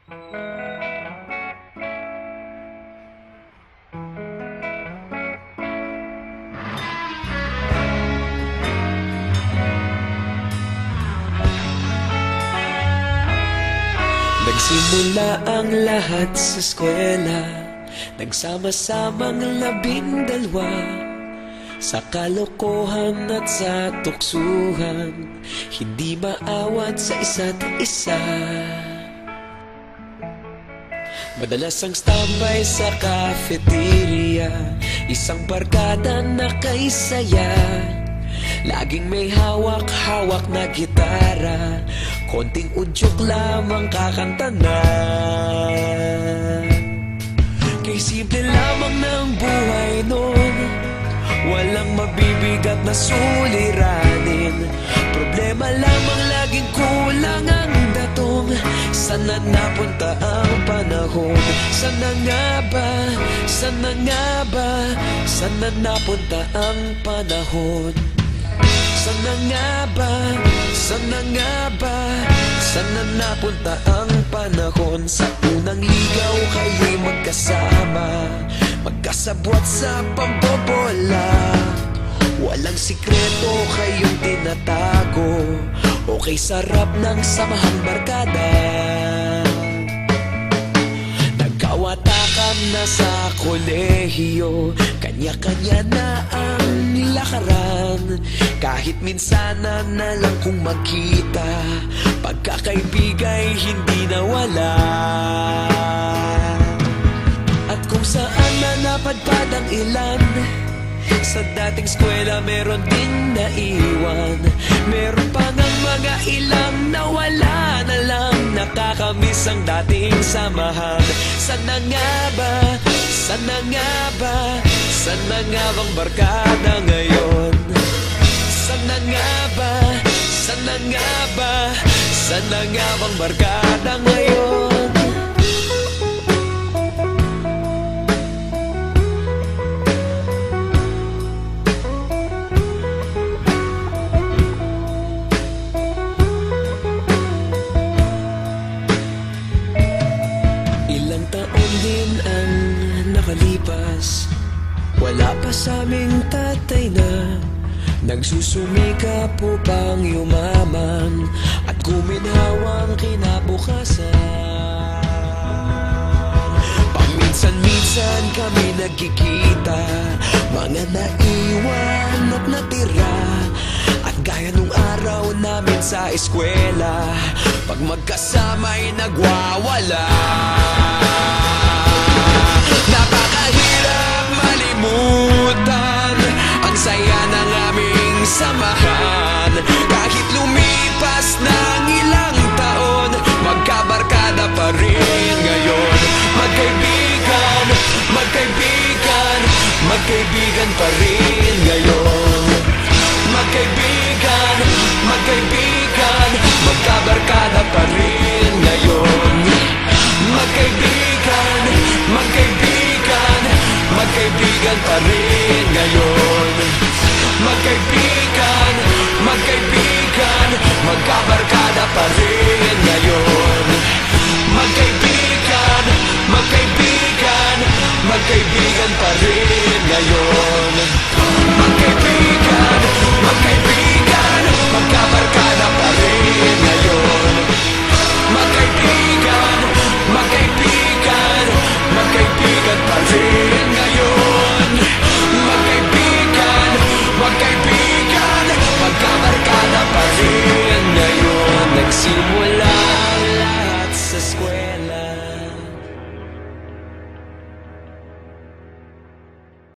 Nagsimula ang lahat sa eskwela, nagsama-samang 12 sa kalokohan at sa tuksuhan, hindi maawat sa isa't isa. Madalas ang standby sa cafeteria, isang barkada na kay saya. Laging may hawak-hawak na gitara, konting udyok lamang kakanta na. Kay simple lamang ng buhay nun, walang mabibigat na suliranin. Problema lamang laging kulang ang datong. Sana napunta ang panahon? Sana nga ba? Sana nga ba? Sana napunta ang panahon? Sana nga ba? Sana nga ba? Sana napunta ang panahon? Sa unang ligaw kayo'y magkasama, magkasabwat sa pambobola. Walang sikreto kayong tinatago, okay sarap ng samahang barkada. Nagkawatakan na sa kolehiyo, kanya-kanya na ang lakaran. Kahit minsan na lang kung magkita, pagkakaibigay hindi nawala. At kung saan na napadpad ang ilan, sa dating eskwela meron ding naiwan. Meron pa ng mga ilang nawala na lang, nakakamiss ang dating samahan. Sana nga ba? Sana nga ba? Sana nga bang barkada ngayon? Sana nga ba? Sana nga ba? Sana nga bang barkada ngayon? Ilang taon din ang nakalipas, wala pa sa aming tatay na nagsusumikap upang yumaman at guminhawang kinabukasan. Paminsan-minsan kami nagkikita, mga naiwan at natira. At gaya nung araw namin sa eskwela, pag magkasama'y nagwawala. Napakahirap malimutan ang saya ng aming samahan. Kahit lumipas ng ilang taon, magkabarkada pa rin ngayon. Magkaibigan, magkaibigan, magkaibigan pa rin.